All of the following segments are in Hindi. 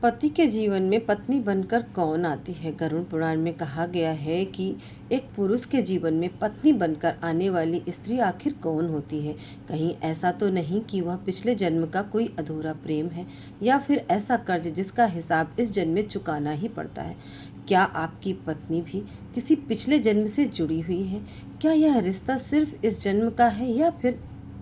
पति के जीवन में पत्नी बनकर कौन आती है? गरुड़ पुराण में कहा गया है कि एक पुरुष के जीवन में पत्नी बनकर आने वाली स्त्री आखिर कौन होती है? कहीं ऐसा तो नहीं कि वह पिछले जन्म का कोई अधूरा प्रेम है या फिर ऐसा कर्ज जिसका हिसाब इस जन्म में चुकाना ही पड़ता है। क्या आपकी पत्नी भी किसी पिछले जन्म से जुड़ी हुई है? क्या यह रिश्ता सिर्फ इस जन्म का है या फिर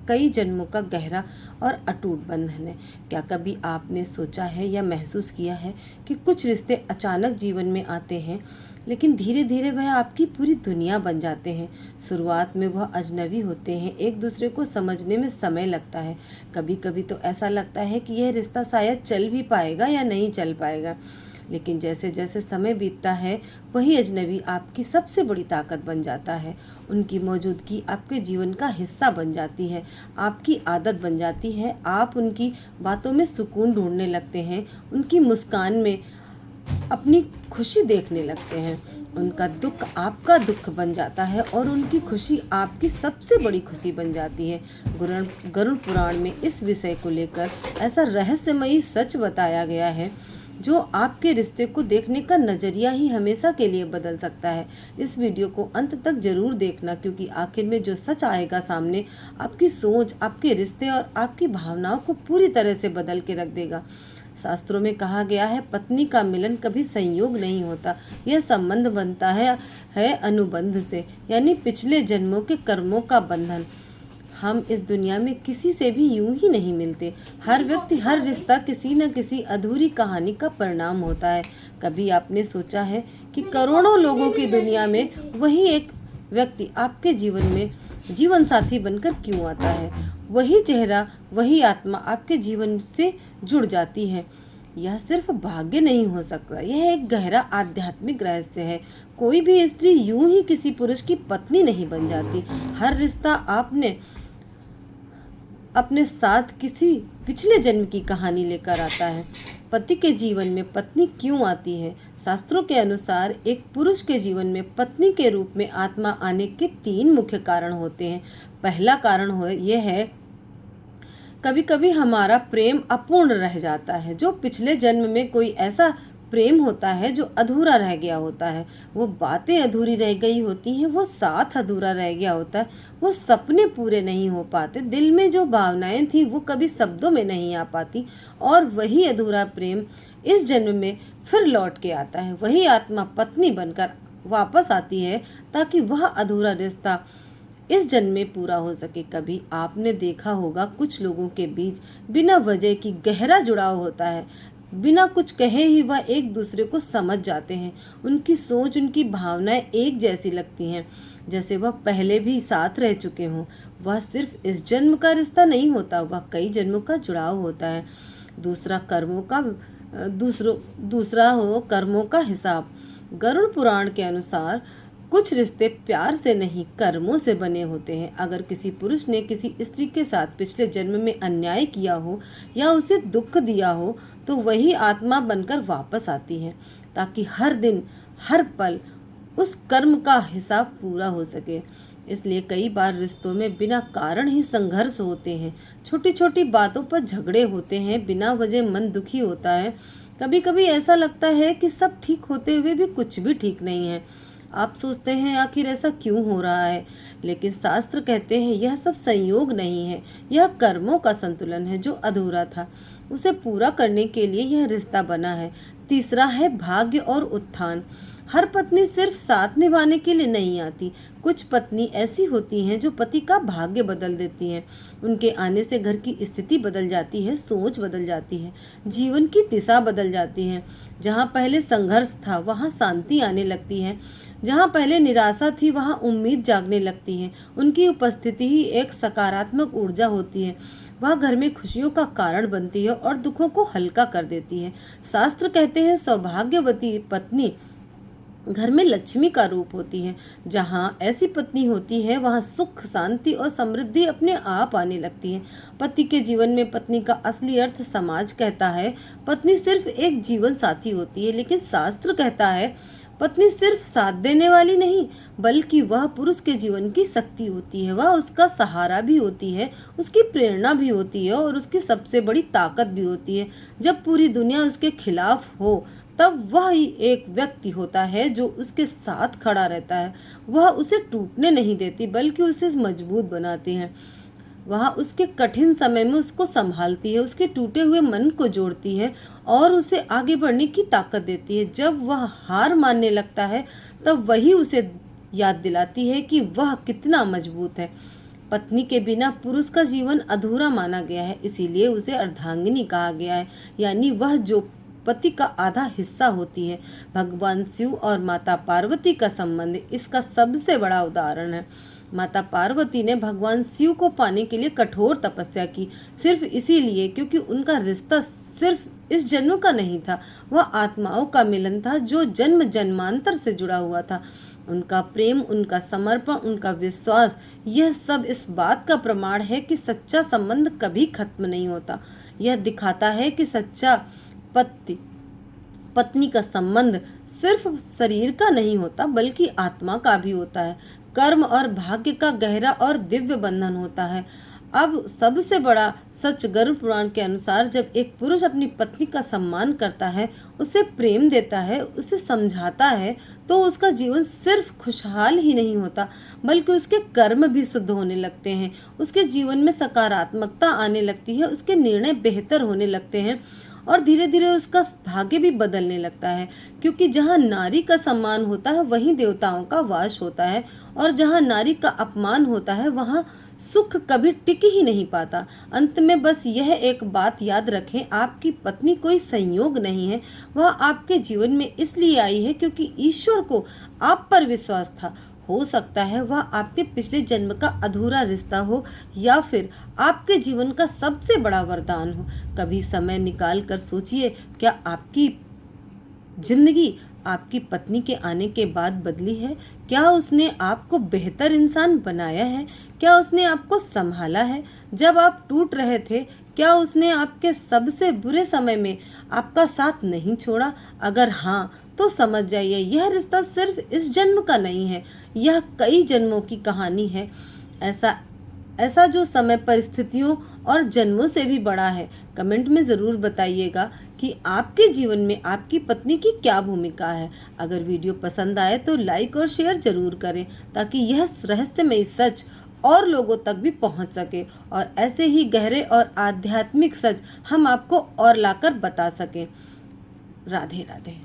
कई जन्मों का गहरा और अटूट बंधन है? क्या कभी आपने सोचा है या महसूस किया है कि कुछ रिश्ते अचानक जीवन में आते हैं लेकिन धीरे धीरे वह आपकी पूरी दुनिया बन जाते हैं। शुरुआत में वह अजनबी होते हैं, एक दूसरे को समझने में समय लगता है। कभी कभी तो ऐसा लगता है कि यह रिश्ता शायद चल भी पाएगा या नहीं चल पाएगा, लेकिन जैसे जैसे समय बीतता है वही अजनबी आपकी सबसे बड़ी ताकत बन जाता है। उनकी मौजूदगी आपके जीवन का हिस्सा बन जाती है, आपकी आदत बन जाती है। आप उनकी बातों में सुकून ढूंढने लगते हैं, उनकी मुस्कान में अपनी खुशी देखने लगते हैं। उनका दुख आपका दुख बन जाता है और उनकी खुशी आपकी सबसे बड़ी खुशी बन जाती है। गरुड़ पुराण में इस विषय को लेकर ऐसा रहस्यमयी सच बताया गया है जो आपके रिश्ते को देखने का नज़रिया ही हमेशा के लिए बदल सकता है। इस वीडियो को अंत तक जरूर देखना, क्योंकि आखिर में जो सच आएगा सामने आपकी सोच, आपके रिश्ते और आपकी भावनाओं को पूरी तरह से बदल के रख देगा। शास्त्रों में कहा गया है, पत्नी का मिलन कभी संयोग नहीं होता, यह संबंध बनता है अनुबंध से, यानी पिछले जन्मों के कर्मों का बंधन। हम इस दुनिया में किसी से भी यूं ही नहीं मिलते। हर व्यक्ति, हर रिश्ता किसी न किसी अधूरी कहानी का परिणाम होता है। कभी आपने सोचा है कि करोड़ों लोगों की दुनिया में वही एक व्यक्ति आपके जीवन में जीवन साथी बनकर क्यों आता है? वही चेहरा, वही आत्मा आपके जीवन से जुड़ जाती है। यह सिर्फ भाग्य नहीं हो सकता, यह एक गहरा आध्यात्मिक रहस्य है। कोई भी स्त्री यूं ही किसी पुरुष की पत्नी नहीं बन जाती। हर रिश्ता आपने अपने साथ किसी पिछले जन्म की कहानी लेकर आता है। पति के जीवन में पत्नी क्यों आती है? शास्त्रों के अनुसार एक पुरुष के जीवन में पत्नी के रूप में आत्मा आने के 3 मुख्य कारण होते हैं। पहला कारण यह है, कभी कभी हमारा प्रेम अपूर्ण रह जाता है। जो पिछले जन्म में कोई ऐसा प्रेम होता है जो अधूरा रह गया होता है, वो बातें अधूरी रह गई होती हैं, वो साथ अधूरा रह गया होता है, वो सपने पूरे नहीं हो पाते, दिल में जो भावनाएं थी वो कभी शब्दों में नहीं आ पाती, और वही अधूरा प्रेम इस जन्म में फिर लौट के आता है। वही आत्मा पत्नी बनकर वापस आती है ताकि वह अधूरा रिश्ता इस जन्म में पूरा हो सके। कभी आपने देखा होगा, कुछ लोगों के बीच बिना वजह की गहरा जुड़ाव होता है। बिना कुछ कहे ही वह एक दूसरे को समझ जाते हैं। उनकी सोच, उनकी भावनाएं एक जैसी लगती हैं, जैसे वह पहले भी साथ रह चुके हों। वह सिर्फ इस जन्म का रिश्ता नहीं होता, वह कई जन्मों का जुड़ाव होता है। दूसरा हो कर्मों का हिसाब। गरुड़ पुराण के अनुसार कुछ रिश्ते प्यार से नहीं, कर्मों से बने होते हैं। अगर किसी पुरुष ने किसी स्त्री के साथ पिछले जन्म में अन्याय किया हो या उसे दुख दिया हो, तो वही आत्मा बनकर वापस आती है ताकि हर दिन, हर पल उस कर्म का हिसाब पूरा हो सके। इसलिए कई बार रिश्तों में बिना कारण ही संघर्ष होते हैं, छोटी छोटी बातों पर झगड़े होते हैं, बिना वजह मन दुखी होता है। कभी कभी ऐसा लगता है कि सब ठीक होते हुए भी कुछ भी ठीक नहीं है। आप सोचते हैं आखिर ऐसा क्यों हो रहा है, लेकिन शास्त्र कहते हैं यह सब संयोग नहीं है, यह कर्मों का संतुलन है जो अधूरा था, उसे पूरा करने के लिए यह रिश्ता बना है। तीसरा है भाग्य और उत्थान। हर पत्नी सिर्फ साथ निभाने के लिए नहीं आती। कुछ पत्नी ऐसी होती हैं जो पति का भाग्य बदल देती हैं। उनके आने से घर की स्थिति बदल जाती है, सोच बदल जाती है, जीवन की दिशा बदल जाती है। जहाँ पहले संघर्ष था वहाँ शांति आने लगती है, जहाँ पहले निराशा थी वहाँ उम्मीद जागने लगती है। उनकी उपस्थिति ही एक सकारात्मक ऊर्जा होती है। वह घर में खुशियों का कारण बनती है और दुखों को हल्का कर देती है। शास्त्र कहते हैं सौभाग्यवती पत्नी घर में लक्ष्मी का रूप होती है। जहाँ ऐसी पत्नी होती है वहाँ सुख, शांति और समृद्धि अपने आप आने लगती है। पति के जीवन में पत्नी का असली अर्थ समाज कहता है पत्नी सिर्फ एक जीवन साथी होती है, लेकिन शास्त्र कहता है पत्नी सिर्फ साथ देने वाली नहीं, बल्कि वह पुरुष के जीवन की शक्ति होती है। वह उसका सहारा भी होती है, उसकी प्रेरणा भी होती है और उसकी सबसे बड़ी ताकत भी होती है। जब पूरी दुनिया उसके खिलाफ हो, तब वह ही एक व्यक्ति होता है जो उसके साथ खड़ा रहता है। वह उसे टूटने नहीं देती, बल्कि उसे मजबूत बनाती है। वह उसके कठिन समय में उसको संभालती है, उसके टूटे हुए मन को जोड़ती है और उसे आगे बढ़ने की ताकत देती है। जब वह हार मानने लगता है, तब वही उसे याद दिलाती है कि वह कितना मजबूत है। पत्नी के बिना पुरुष का जीवन अधूरा माना गया है, इसीलिए उसे अर्धांगिनी कहा गया है, यानी वह जो पति का आधा हिस्सा होती है। भगवान शिव और माता पार्वती का संबंध इसका सबसे बड़ा उदाहरण है। माता पार्वती ने भगवान शिव को पाने के लिए कठोर तपस्या की, सिर्फ इसीलिए क्योंकि उनका रिश्ता सिर्फ इस जन्म का नहीं था, वह आत्माओं का मिलन था जो जन्म जन्मांतर से जुड़ा हुआ था। उनका प्रेम, उनका समर्पण, उनका विश्वास, यह सब इस बात का प्रमाण है कि सच्चा संबंध कभी खत्म नहीं होता। यह दिखाता है कि सच्चा पति पत्नी का संबंध सिर्फ शरीर का नहीं होता, बल्कि आत्मा का भी होता है। कर्म और भाग्य का गहरा और दिव्य बंधन होता है। अब सबसे बड़ा सच गरुड़ पुराण के अनुसार, जब एक पुरुष अपनी पत्नी का सम्मान करता है, उसे प्रेम देता है, उसे समझाता है, तो उसका जीवन सिर्फ खुशहाल ही नहीं होता, बल्कि उसके कर्म भी शुद्ध होने लगते हैं। उसके जीवन में सकारात्मकता आने लगती है, उसके निर्णय बेहतर होने लगते हैं और धीरे धीरे उसका भाग्य भी बदलने लगता है। क्योंकि जहाँ नारी का सम्मान होता है, वहीं देवताओं का वास होता है, और जहाँ नारी का अपमान होता है, वहाँ सुख कभी टिक ही नहीं पाता। अंत में बस यह एक बात याद रखें, आपकी पत्नी कोई संयोग नहीं है। वह आपके जीवन में इसलिए आई है क्योंकि ईश्वर को आप पर विश्वास था। हो सकता है वह आपके पिछले जन्म का अधूरा रिश्ता हो, या फिर आपके जीवन का सबसे बड़ा वरदान हो। कभी समय निकाल कर सोचिए, क्या आपकी जिंदगी आपकी पत्नी के आने के बाद बदली है? क्या उसने आपको बेहतर इंसान बनाया है? क्या उसने आपको संभाला है जब आप टूट रहे थे? क्या उसने आपके सबसे बुरे समय में आपका साथ नहीं छोड़ा? अगर हाँ, तो समझ जाइए यह रिश्ता सिर्फ इस जन्म का नहीं है, यह कई जन्मों की कहानी है। ऐसा ऐसा जो समय, परिस्थितियों और जन्मों से भी बड़ा है। कमेंट में ज़रूर बताइएगा कि आपके जीवन में आपकी पत्नी की क्या भूमिका है। अगर वीडियो पसंद आए तो लाइक और शेयर जरूर करें, ताकि यह रहस्यमयी सच और लोगों तक भी पहुंच सके और ऐसे ही गहरे और आध्यात्मिक सच हम आपको और लाकर बता सकें। राधे राधे।